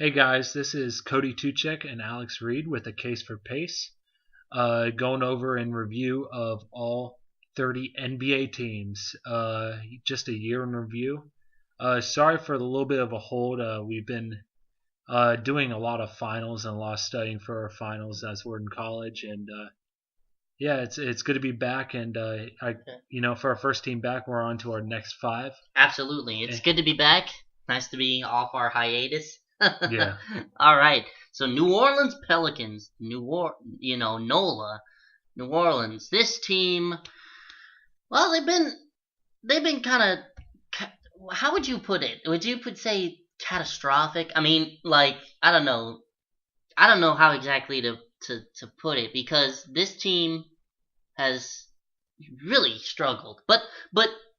Hey guys, this is Cody Tuchek and Alex Reed with A Case for Pace, going over in review of all 30 NBA teams. Just a year in review. Sorry for the little bit of a hold. We've been doing a lot of finals and a lot of studying for our finals as we're in college, and yeah, it's good to be back. And for our first team back, we're on to our next five. Absolutely. It's Eh, good to be back. Nice to be off our hiatus. Yeah. All right. So New Orleans Pelicans, NOLA, New Orleans. This team, well, they've been kind of. How would you put it? Would you say catastrophic? I mean, like I don't know how exactly to put it because this team has really struggled. But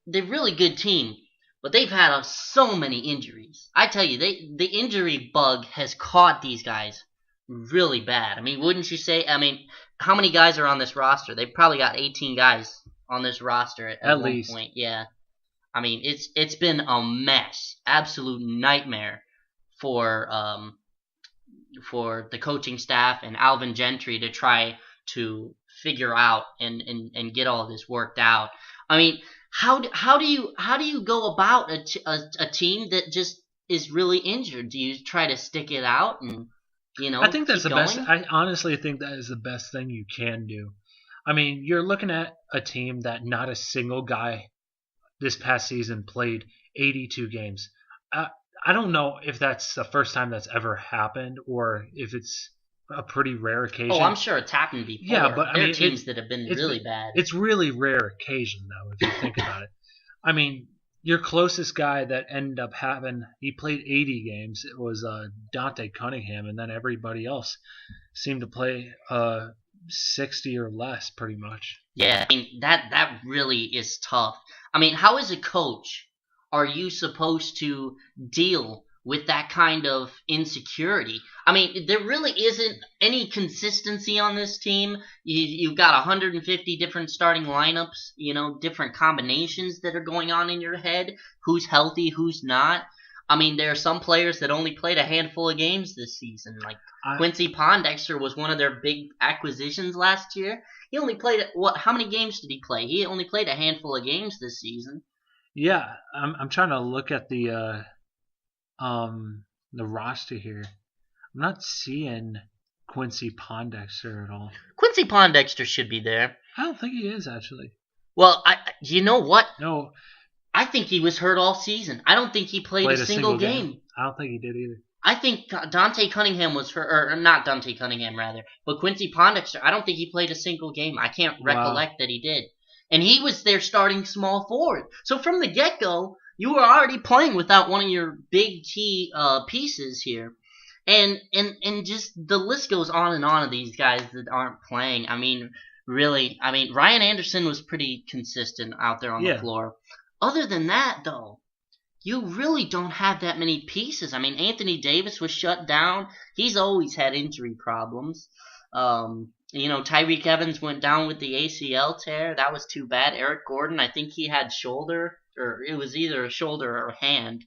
they're a really good team. But they've had so many injuries. I tell you, the injury bug has caught these guys really bad. I mean, wouldn't you say? I mean, how many guys are on this roster? They've probably got 18 guys on this roster at At one least. point. Yeah. I mean, it's been a mess, absolute nightmare for for the coaching staff and Alvin Gentry to try to figure out and get all this worked out. I mean, how do you go about a team that just is really injured? Do you try to stick it out and I think that's keep the best. going? I honestly think that is the best thing you can do. I mean, you're looking at a team that not a single guy this past season played 82 games. I, I don't know if that's the first time that's ever happened or if it's a pretty rare occasion. Oh, I'm sure it's happened before. Yeah, but I there mean, are teams that have been really bad. It's really rare occasion though, if you think about it. I mean, your closest guy that ended up having he played 80 games. It was Dante Cunningham, and then everybody else seemed to play 60 or less, pretty much. Yeah, I mean that really is tough. I mean, how as a coach are you supposed to deal with that kind of insecurity? I mean, there really isn't any consistency on this team. You've got 150 different starting lineups, different combinations that are going on in your head. Who's healthy, who's not. I mean, there are some players that only played a handful of games this season. Like I, Quincy Pondexter was one of their big acquisitions last year. He only played what? How many games did he play? He only played a handful of games this season. yeah, I'm trying to look at the roster here. I'm not seeing Quincy Pondexter at all. Quincy Pondexter should be there. I don't think he is actually. Well, you know what? No, I think he was hurt all season. I don't think he played a single game. I don't think he did either. I think Dante Cunningham was hurt, or not Dante Cunningham rather, but Quincy Pondexter. I don't think he played a single game. I can't recollect that he did, and he was their starting small forward. So from the get-go, you were already playing without one of your big key pieces here, and just the list goes on and on of these guys that aren't playing. I mean, really, I mean Ryan Anderson was pretty consistent out there on the floor. Other than that, though, you really don't have that many pieces. I mean, Anthony Davis was shut down. He's always had injury problems. Tyreek Evans went down with the ACL tear. That was too bad. Eric Gordon, I think he had shoulder, or it was either a shoulder or hand.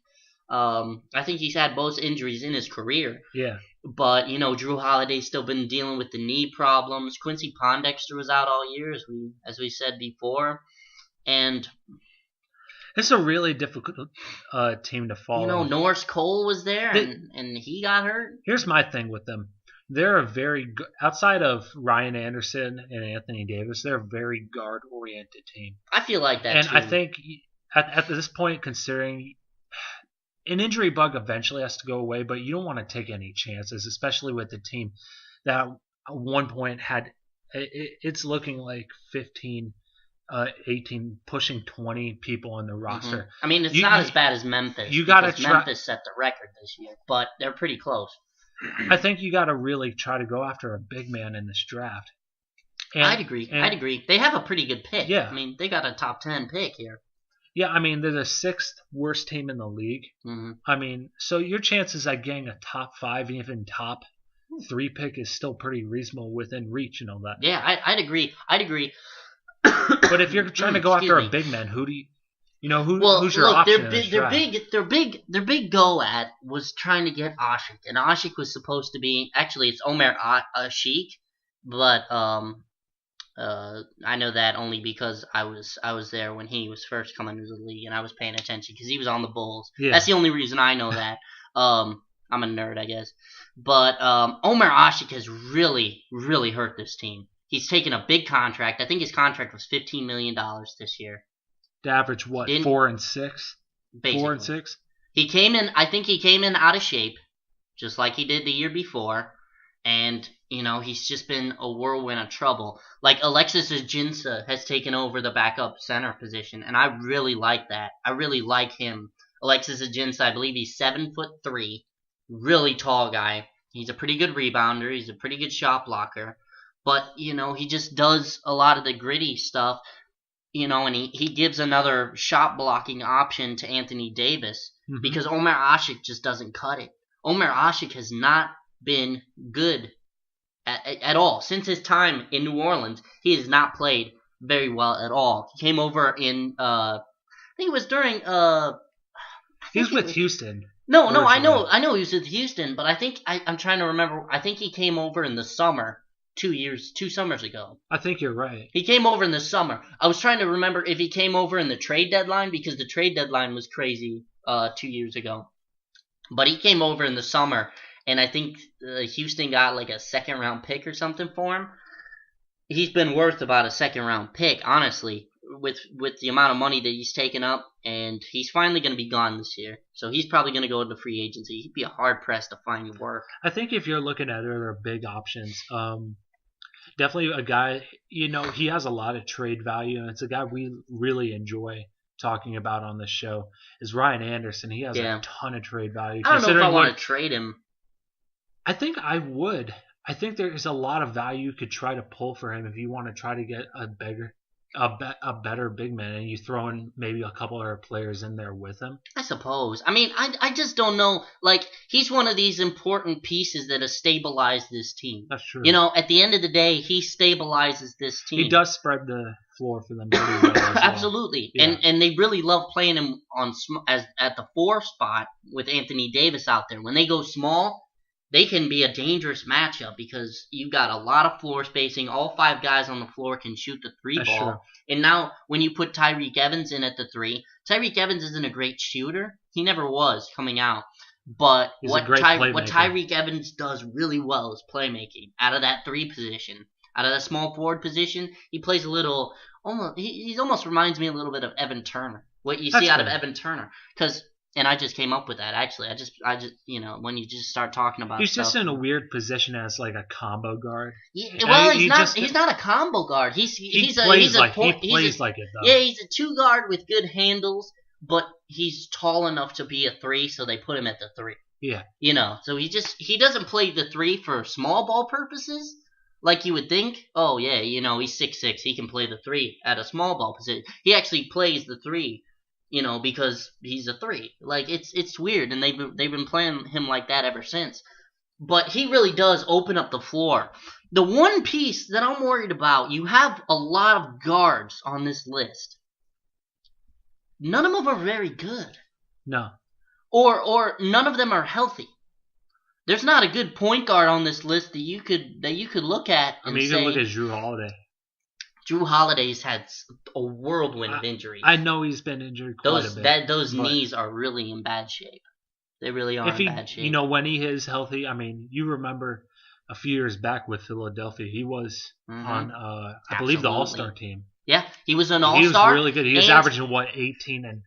I think he's had both injuries in his career. Yeah. But, Drew Holiday's still been dealing with the knee problems. Quincy Pondexter was out all year, as we said before. And it's a really difficult team to follow. Norris Cole was there, and he got hurt. Here's my thing with them. They're a very good, outside of Ryan Anderson and Anthony Davis, they're a very guard-oriented team. I feel like that, and too. I think at this point, considering an injury bug eventually has to go away, but you don't want to take any chances, especially with the team that at one point had it's looking like 15 18, pushing 20 people on the roster. Mm-hmm. I mean, it's not as bad as Memphis. You got to Memphis set the record this year, but they're pretty close. I think you got to really try to go after a big man in this draft. I'd agree. They have a pretty good pick. Yeah. I mean, they got a top 10 pick here. Yeah, I mean, they're the 6th worst team in the league. Mm-hmm. I mean, so your chances at getting a top 5, even top 3 pick is still pretty reasonable within reach and all that. Yeah, I'd agree. But if you're trying to go after a big man, who do who's your look, option in this draft? their big go at was trying to get Ashik, and Ashik was supposed to be actually it's Omer Ashik, but I know that only because I was there when he was first coming into the league, and I was paying attention because he was on the Bulls. Yeah. That's the only reason I know that. I'm a nerd, I guess. But Omer Ashik has really, really hurt this team. He's taken a big contract. I think his contract was $15 million this year. To average what? 4 and 6. Basically. 4 and 6. He came in. I think he came in out of shape, just like he did the year before. And, he's just been a whirlwind of trouble. Like, Alexis Ajinça has taken over the backup center position, and I really like that. I really like him. Alexis Ajinça, I believe he's 7'3", really tall guy. He's a pretty good rebounder. He's a pretty good shot blocker. But, he just does a lot of the gritty stuff, and he gives another shot blocking option to Anthony Davis because Omer Ashik just doesn't cut it. Omer Ashik has not been good at all. Since his time in New Orleans, he has not played very well at all. He came over in, I think it was during, he was with Houston. No, I know he was with Houston, but I think, I'm trying to remember, I think he came over in the summer, 2 summers ago. I think you're right. He came over in the summer. I was trying to remember if he came over in the trade deadline, because the trade deadline was crazy 2 years ago. But he came over in the summer, and I think Houston got like a second-round pick or something for him. He's been worth about a second-round pick, honestly, with the amount of money that he's taken up, and he's finally going to be gone this year. So he's probably going to go into free agency. He'd be hard-pressed to find work. I think if you're looking at other big options, definitely a guy, he has a lot of trade value, and it's a guy we really enjoy talking about on this show, is Ryan Anderson. He has a ton of trade value. I don't know if I want to trade him. I think I would. I think there's a lot of value you could try to pull for him if you want to try to get a better big man, and you throw in maybe a couple other players in there with him. I suppose. I mean, I just don't know. Like, he's one of these important pieces that has stabilized this team. That's true. At the end of the day, he stabilizes this team. He does spread the floor for them pretty well as well. Absolutely. Yeah. And they really love playing him at the 4 spot with Anthony Davis out there. When they go small, they can be a dangerous matchup because you've got a lot of floor spacing. All 5 guys on the floor can shoot the 3 ball. True. And now when you put Tyreek Evans in at the 3, Tyreek Evans isn't a great shooter. He never was coming out. But what Tyreek Evans does really well is playmaking out of that 3 position. Out of the small forward position, he plays a little he almost reminds me a little bit of Evan Turner. What you see out of Evan Turner. And I just came up with that, actually. I just when you just start talking about he's stuff. just in a weird position as like a combo guard. Yeah, well, he's not a combo guard. He plays like it though. Yeah, he's a 2 guard with good handles, but he's tall enough to be a 3, so they put him at the 3. Yeah. So he doesn't play the 3 for small ball purposes, like you would think. Oh yeah, he's 6'6", he can play the 3 at a small ball position. He actually plays the 3. Because he's a 3. Like, it's weird, and they've been playing him like that ever since. But he really does open up the floor. The one piece that I'm worried about, you have a lot of guards on this list. None of them are very good. No. Or none of them are healthy. There's not a good point guard on this list that you could look at and you can look at Jrue Holiday. Jrue Holiday's had a whirlwind of injuries. I know he's been injured quite a bit. Those knees are really in bad shape. They really are in bad shape. When he is healthy, you remember a few years back with Philadelphia, he was on, I believe, the All-Star team. Yeah, he was an All-Star. He was really good. He was averaging, 18 and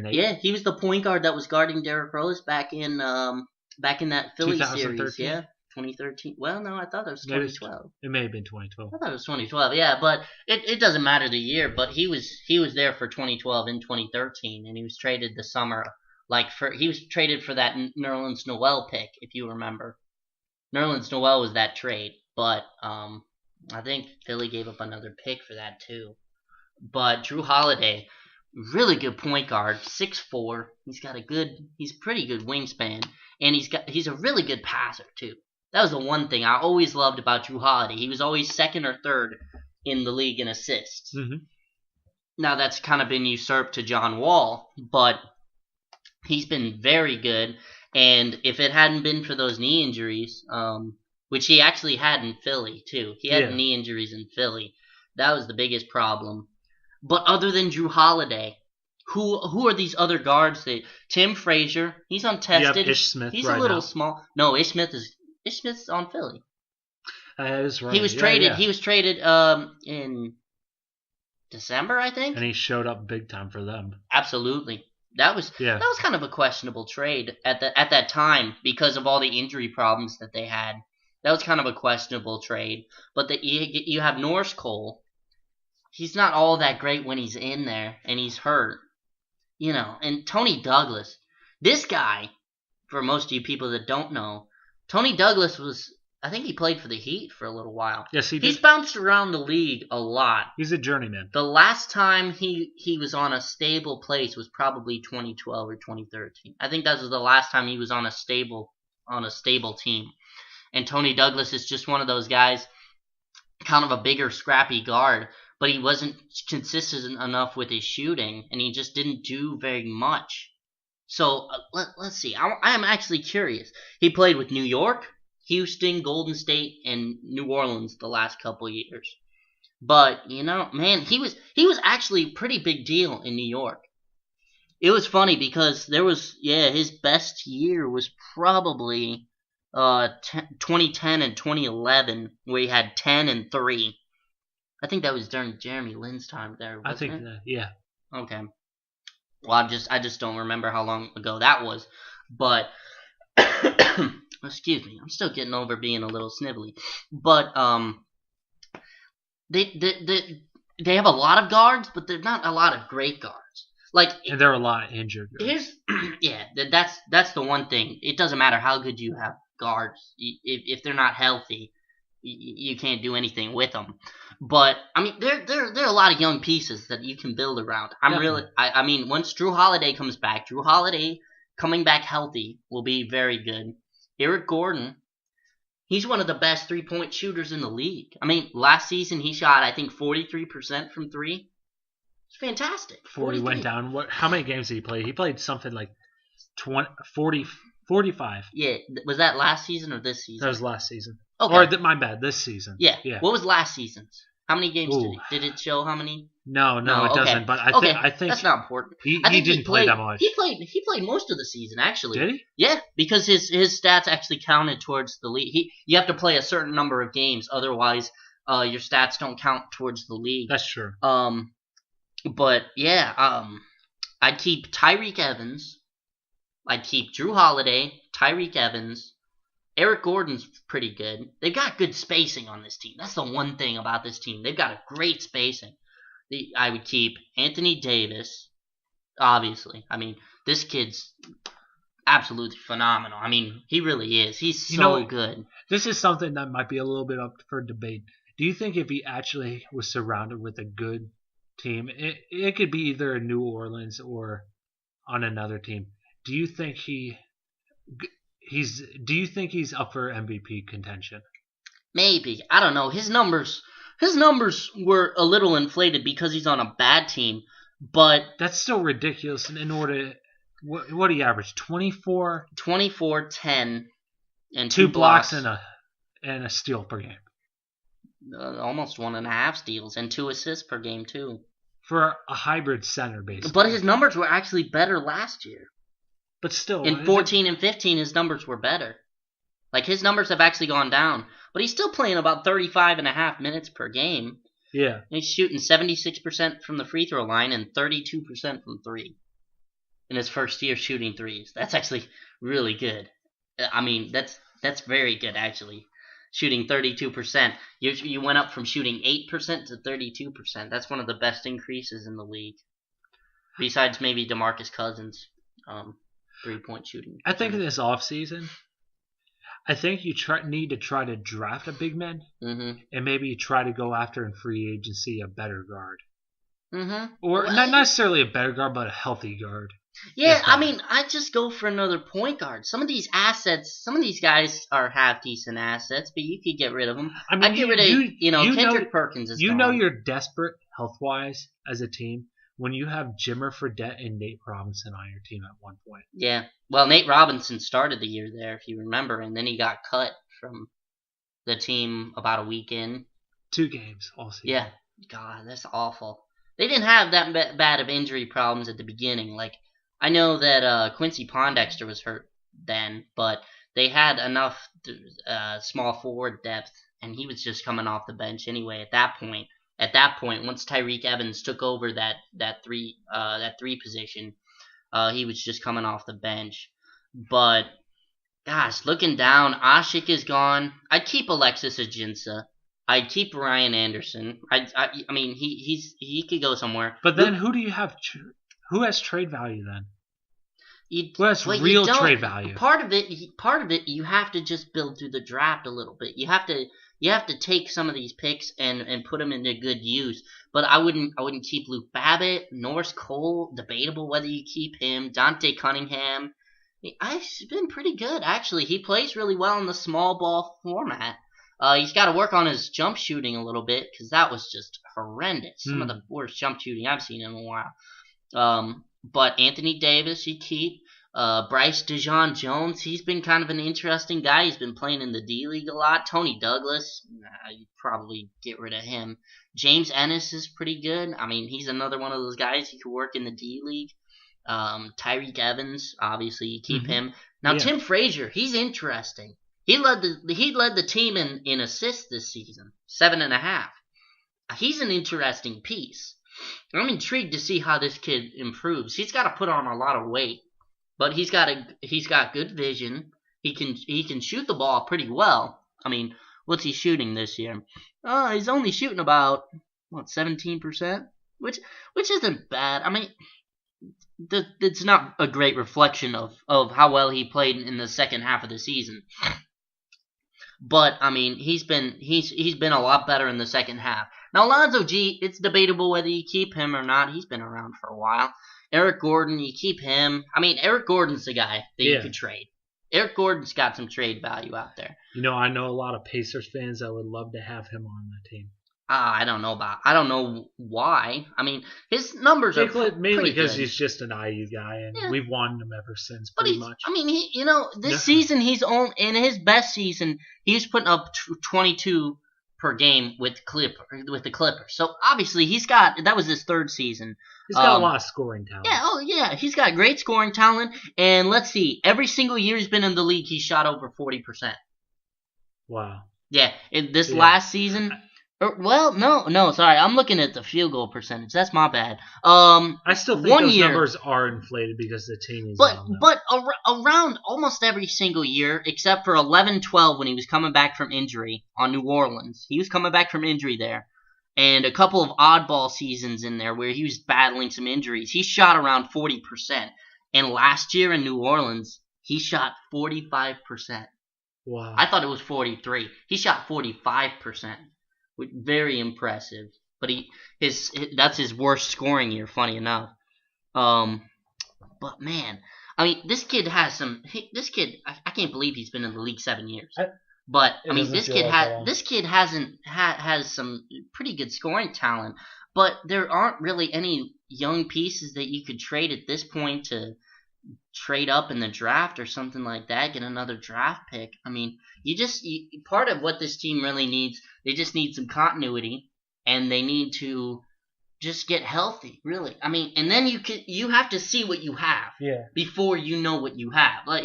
8? Yeah, he was the point guard that was guarding Derrick Rose back in that Philly series. Yeah. 2013. Well, no, I thought it was 2012. It may have been 2012. I thought it was 2012. Yeah, but it doesn't matter the year. But he was there for 2012 and 2013, and he was traded the summer. He was traded for that Nerlens Noel pick, if you remember. Nerlens Noel was that trade, but I think Philly gave up another pick for that too. But Jrue Holiday, really good point guard, 6'4". He's pretty good wingspan, and he's a really good passer too. That was the one thing I always loved about Jrue Holiday. He was always second or third in the league in assists. Mm-hmm. Now that's kind of been usurped to John Wall, but he's been very good. And if it hadn't been for those knee injuries, which he actually had in Philly too, he had knee injuries in Philly. That was the biggest problem. But other than Drew Holiday, who are these other guards? Tim Frazier, he's untested. You have Ish Smith. He's right a little now. small. No, Ish Smith's on Philly. That is right. He was traded. He was traded in December, I think. And he showed up big time for them. Absolutely. That was kind of a questionable trade at that time because of all the injury problems that they had. That was kind of a questionable trade. But you have Norris Cole. He's not all that great when he's in there and he's hurt. And Tony Douglas. This guy, for most of you people that don't know, Tony Douglas I think he played for the Heat for a little while. Yes, he did. He's bounced around the league a lot. He's a journeyman. The last time he was on a stable place was probably 2012 or 2013. I think that was the last time he was on a stable team. And Tony Douglas is just one of those guys, kind of a bigger, scrappy guard, but he wasn't consistent enough with his shooting, and he just didn't do very much. So let's see. I am actually curious. He played with New York, Houston, Golden State, and New Orleans the last couple years. But, man, he was actually a pretty big deal in New York. It was funny because his best year was probably 2010 and 2011, where he had 10 and 3. I think that was during Jeremy Lin's time there, wasn't it? Yeah. Okay. Well, I just don't remember how long ago that was. But excuse me, I'm still getting over being a little snivelly. But they have a lot of guards, but they're not a lot of great guards. And there are a lot of injured guards. That's the one thing. It doesn't matter how good you have guards. If they're not healthy, you can't do anything with them. But I mean, there are a lot of young pieces that you can build around. I mean, once Drew Holiday comes back, Drew Holiday coming back healthy will be very good. Eric Gordon, he's one of the best 3-point shooters in the league. I mean, last season he shot, I think, 43% from 3. It's fantastic. Before he went down, how many games did he play? He played something like 45. Yeah, was that last season or this season? That was last season. Okay. Or, my bad, this season. Yeah. What was last season's? How many games did it show? How many? No, it doesn't. But I think that's not important. He didn't play that much. He played most of the season actually. Did he? Yeah, because his stats actually counted towards the league. You have to play a certain number of games, otherwise your stats don't count towards the league. That's true. But yeah, I'd keep Tyreek Evans. I'd keep Drew Holiday, Tyreek Evans. Eric Gordon's pretty good. They've got good spacing on this team. That's the one thing about this team. They've got a great spacing. I would keep Anthony Davis, obviously. I mean, this kid's absolutely phenomenal. I mean, he really is. He's so good. This is something that might be a little bit up for debate. Do you think if he actually was surrounded with a good team, it could be either in New Orleans or on another team, do you think he's up for MVP contention? Maybe. I don't know. His numbers were a little inflated because he's on a bad team, but that's still ridiculous. In order, what do you average? 24, 10, and 2 blocks and a steal per game. Almost 1.5 steals and 2 assists per game too. For a hybrid center, basically. But his numbers were actually better last year. But still, in 14 and 15, his numbers were better. Like, his numbers have actually gone down. But he's still playing about 35.5 minutes per game. Yeah. And he's shooting 76% from the free throw line and 32% from 3. In his first year shooting threes. That's actually really good. I mean, that's very good, actually. Shooting 32%. You went up from shooting 8% to 32%. That's one of the best increases in the league. Besides maybe DeMarcus Cousins. 3-point shooting. I think in this offseason, I think you need to try to draft a big man, and maybe try to go after in free agency a better guard. Or not necessarily a better guard, but a healthy guard. Yeah, I mean, I just go for another point guard. Some of these assets, some of these guys are half decent assets, but you could get rid of them. I mean, I'd get rid of, Kendrick Perkins is you gone. know you're desperate health wise as a team when you have Jimmer Fredette and Nate Robinson on your team at one point. Yeah, well, Nate Robinson started the year there, if you remember, and then he got cut from the team about a week in. 2 games all season. Yeah, God, that's awful. They didn't have that bad of injury problems at the beginning. Like, I know that Quincy Pondexter was hurt then, but they had enough small forward depth, and he was just coming off the bench anyway at that point. At that point, once Tyreek Evans took over that three position, he was just coming off the bench. But gosh, looking down, Ashik is gone. I'd keep Alexis Ajinça. I'd keep Ryan Anderson. I mean, he could go somewhere. But then who do you have? Who has trade value then? Who has real trade value? Part of it, you have to just build through the draft a little bit. You have to take some of these picks and put them into good use. But I wouldn't keep Luke Babbitt, Norris Cole. Debatable whether you keep him. Dante Cunningham. He's been pretty good actually. He plays really well in the small ball format. He's got to work on his jump shooting a little bit because that was just horrendous. Some of the worst jump shooting I've seen in a while. But Anthony Davis, you keep. Bryce DeJean Jones, he's been kind of an interesting guy. He's been playing in the D-League a lot. Tony Douglas, you'd probably get rid of him. James Ennis is pretty good. I mean, he's another one of those guys who could work in the D-League. Tyreek Evans, obviously, you keep him. Now, Tim Frazier, he's interesting. He led the team in assists this season, 7.5. He's an interesting piece. I'm intrigued to see how this kid improves. He's got to put on a lot of weight, but he's got good vision. He can shoot the ball pretty well. I mean, what's he shooting this year? He's only shooting about 17%, which isn't bad. I mean, it's not a great reflection of how well he played in the second half of the season. But I mean, he's been a lot better in the second half. Now Alonzo G, it's debatable whether you keep him or not. He's been around for a while. Eric Gordon, you keep him. I mean, Eric Gordon's the guy that you could trade. Eric Gordon's got some trade value out there. I know a lot of Pacers fans that would love to have him on the team. I don't know why. I mean, his numbers are mainly because good. He's just an IU guy, and we've wanted him ever since, pretty much. I mean, this season he's in his best season. He's putting up 22 per game with the Clippers. So obviously that was his third season. He's got a lot of scoring talent. Yeah, he's got great scoring talent. And let's see, every single year he's been in the league, he's shot over 40%. Wow. Yeah, in this last season. Sorry, I'm looking at the field goal percentage. That's my bad. I still think those numbers are inflated because the team is but around almost every single year, except for 11-12 when he was coming back from injury on New Orleans. He was coming back from injury there. And a couple of oddball seasons in there where he was battling some injuries. He shot around 40%. And last year in New Orleans, he shot 45%. Wow. I thought it was 43. He shot 45%. Very impressive, but that's his worst scoring year. Funny enough, but man, I mean, this kid has some. This kid, I can't believe he's been in the league 7 years. But I mean, this kid has some pretty good scoring talent. But there aren't really any young pieces that you could trade at this point to trade up in the draft or something like that, get another draft pick. I mean, part of what this team really needs, they just need some continuity, and they need to just get healthy, really. I mean, and then you have to see what you have before you know what you have. Like,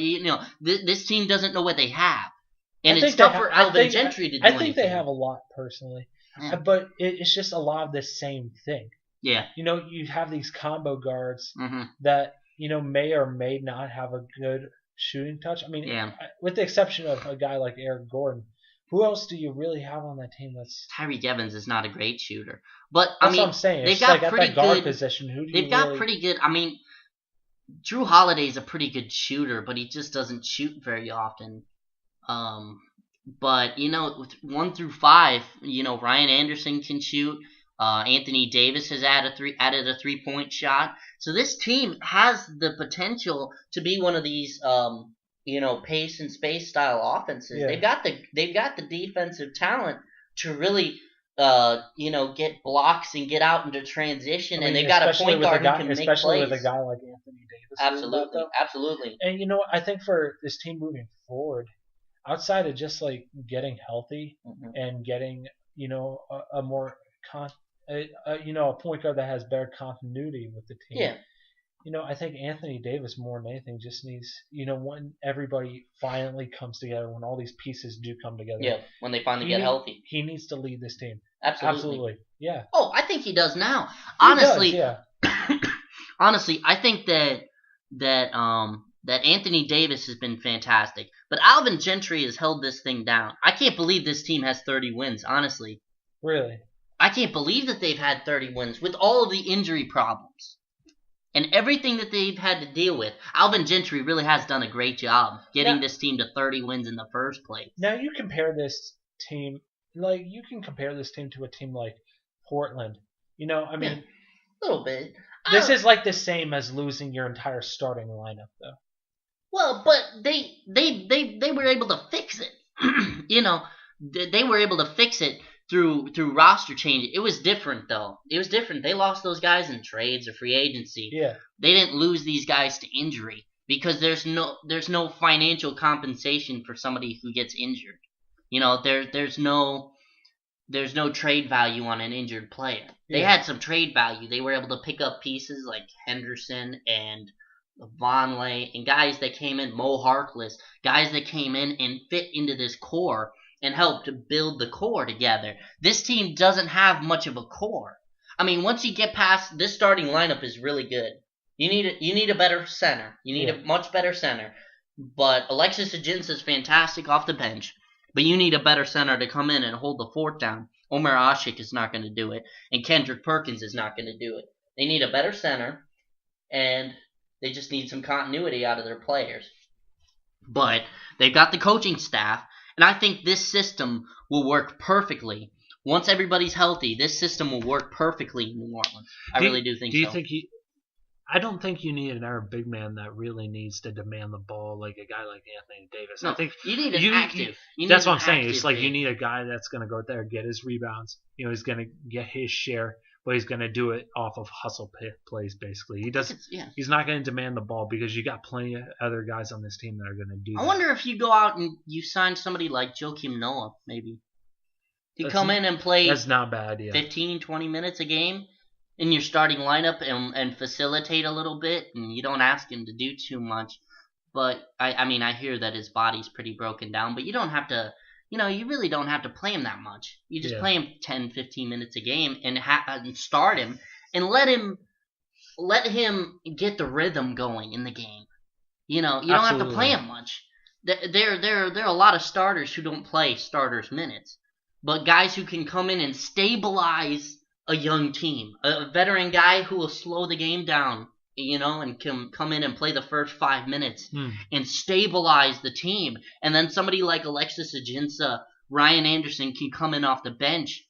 this team doesn't know what they have, and it's tough for Alvin Gentry to do anything. I think they have a lot personally, but it's just a lot of the same thing. Yeah. You have these combo guards that may or may not have a good shooting touch. I mean, with the exception of a guy like Eric Gordon, who else do you really have on that team that's... Tyreek Evans is not a great shooter. But, that's what I'm saying. They've got pretty at that guard position, who do they've got pretty good... I mean, Drew Holiday's a pretty good shooter, but he just doesn't shoot very often. But, with 1 through 5, Ryan Anderson can shoot. Anthony Davis has added a 3-point shot. So this team has the potential to be one of these pace and space style offenses. Yeah. They've got the defensive talent to really get blocks and get out into transition, and they've got a point guard who can make plays. Especially with a guy like Anthony Davis. Absolutely. And I think for this team moving forward, outside of just like getting healthy and getting a more a point guard that has better continuity with the team. Yeah. I think Anthony Davis more than anything just needs, when everybody finally comes together, when all these pieces do come together. Yeah, when they finally get healthy. He needs to lead this team. Absolutely. Yeah. Oh, I think he does now. Honestly, he does, yeah. Honestly, I think that Anthony Davis has been fantastic, but Alvin Gentry has held this thing down. I can't believe this team has 30 wins, honestly. Really? I can't believe that they've had 30 wins with all of the injury problems and everything that they've had to deal with. Alvin Gentry really has done a great job getting this team to 30 wins in the first place. Now you compare this team, to a team like Portland. A little bit. This is like the same as losing your entire starting lineup, though. Well, but they were able to fix it. They were able to fix it through roster change. It was different, though. It was different. They lost those guys in trades or free agency. Yeah. They didn't lose these guys to injury because there's no financial compensation for somebody who gets injured. There's no trade value on an injured player. They had some trade value. They were able to pick up pieces like Henderson and Vonleh and guys that came in, Mo Harkless, guys that came in and fit into this core and helped build the core together. This team doesn't have much of a core. Once you get past this starting lineup is really good. You need a better center. You need a much better center. But Alexis Ajinça is fantastic off the bench. But you need a better center to come in and hold the fort down. Omer Asik is not going to do it, and Kendrick Perkins is not going to do it. They need a better center, and they just need some continuity out of their players. But they've got the coaching staff, and I think this system will work perfectly. Once everybody's healthy, this system will work perfectly in New Orleans. I really do think so. Do you think I don't think you need another big man that really needs to demand the ball like a guy like Anthony Davis. No, I think you need an active. That's what I'm saying. It's like you need a guy that's going to go out there, get his rebounds. He's going to get his share, but he's going to do it off of hustle plays, basically. He's not going to demand the ball because you got plenty of other guys on this team that are going to do that. I wonder if you go out and you sign somebody like Joakim Noah, maybe. To come in and play that's not a bad idea. 15, 20 minutes a game in your starting lineup and facilitate a little bit, and you don't ask him to do too much. But, I hear that his body's pretty broken down, but you don't have to, you really don't have to play him that much. You just play him 10, 15 minutes a game and start him and let him get the rhythm going in the game. You don't have to play him much. There are a lot of starters who don't play starters minutes, but guys who can come in and stabilize a young team, a veteran guy who will slow the game down, and can come in and play the first 5 minutes and stabilize the team. And then somebody like Alexis Ajinça, Ryan Anderson can come in off the bench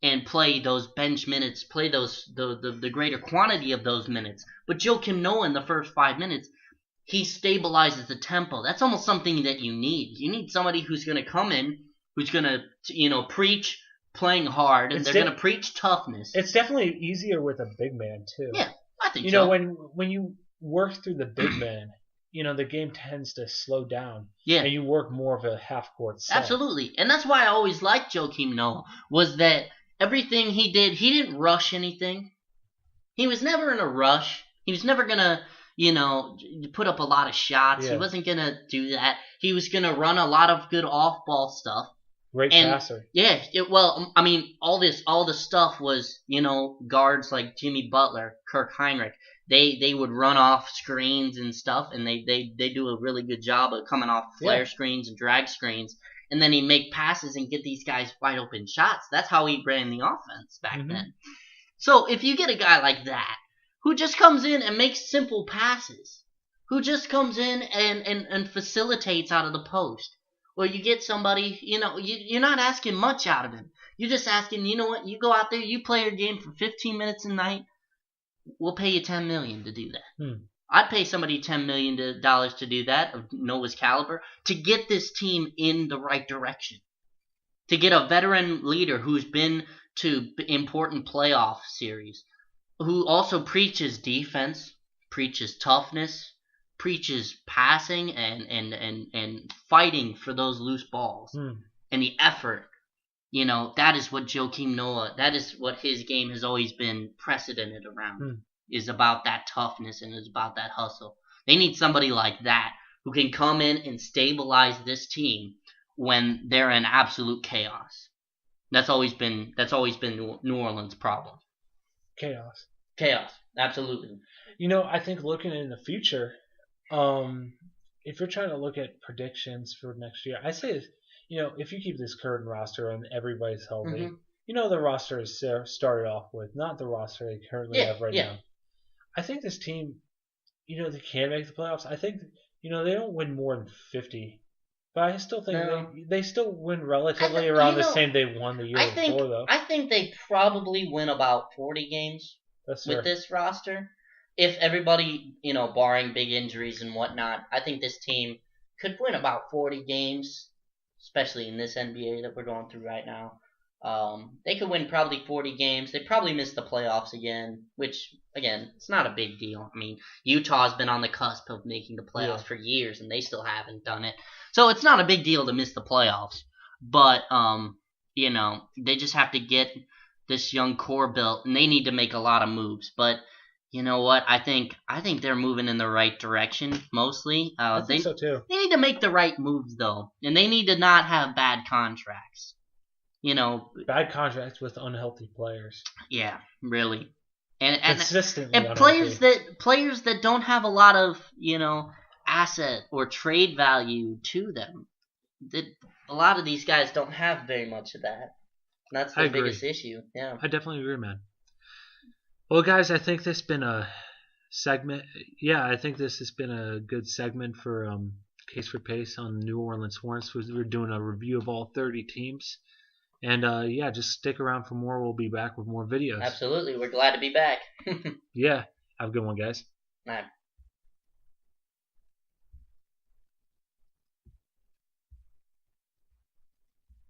and play those bench minutes, play the greater quantity of those minutes. But Joakim Noah in the first 5 minutes, he stabilizes the tempo. That's almost something that you need. You need somebody who's going to come in, who's going to, preach playing hard, and they're going to preach toughness. It's definitely easier with a big man, too. Yeah, I think so. When you work through the big man, the game tends to slow down. Yeah. And you work more of a half-court set. Absolutely. And that's why I always liked Joakim Noah, was that everything he did, he didn't rush anything. He was never in a rush. He was never going to, put up a lot of shots. Yeah. He wasn't going to do that. He was going to run a lot of good off-ball stuff. Great passer. Yeah, all the stuff was, guards like Jimmy Butler, Kirk Heinrich. They would run off screens and stuff, and they do a really good job of coming off flare screens and drag screens. And then he'd make passes and get these guys wide open shots. That's how he ran the offense back then. So if you get a guy like that, who just comes in and makes simple passes, who just comes in and facilitates out of the post, or you get somebody, you're not asking much out of him. You're just asking, you know what? You go out there, you play your game for 15 minutes a night. We'll pay you $10 million to do that. I'd pay somebody $10 million to do that of Noah's caliber to get this team in the right direction. To get a veteran leader who's been to important playoff series, who also preaches defense, preaches toughness, preaches passing and fighting for those loose balls and the effort. You know, that is what Joakim Noah, that is what his game has always been precedented around, is about that toughness and is about that hustle. They need somebody like that who can come in and stabilize this team when they're in absolute chaos. That's always been New Orleans' problem. Chaos, absolutely. You know, I think looking in the future, if you're trying to look at predictions for next year, I say, you know, if you keep this current roster and everybody's healthy, you know, the roster is started off with, not the roster they currently have right now. I think this team, you know, they can make the playoffs. I think, you know, they don't win more than 50. But I still think they still win relatively around the same they won the year before, though. I think they probably win about 40 games with this roster. If everybody, you know, barring big injuries and whatnot, I think this team could win about 40 games, especially in this NBA that we're going through right now. They could win probably 40 games. They probably miss the playoffs again, which, again, it's not a big deal. I mean, Utah's been on the cusp of making the playoffs for years, and they still haven't done it. So it's not a big deal to miss the playoffs. But, you know, they just have to get this young core built, and they need to make a lot of moves. But you know what? I think they're moving in the right direction, mostly. I think so, too. They need to make the right moves, though, and they need to not have bad contracts. You know, bad contracts with unhealthy players. Yeah, really, and consistently and players that don't have a lot of, you know, asset or trade value to them. That a lot of these guys don't have very much of that. And that's the biggest issue. Yeah, I definitely agree, man. Well, guys, I think this has been a segment. Yeah, I think this has been a good segment for Case for Pace on the New Orleans Hornets. We're doing a review of all 30 teams. And, yeah, just stick around for more. We'll be back with more videos. Absolutely. We're glad to be back. Yeah. Have a good one, guys. All right.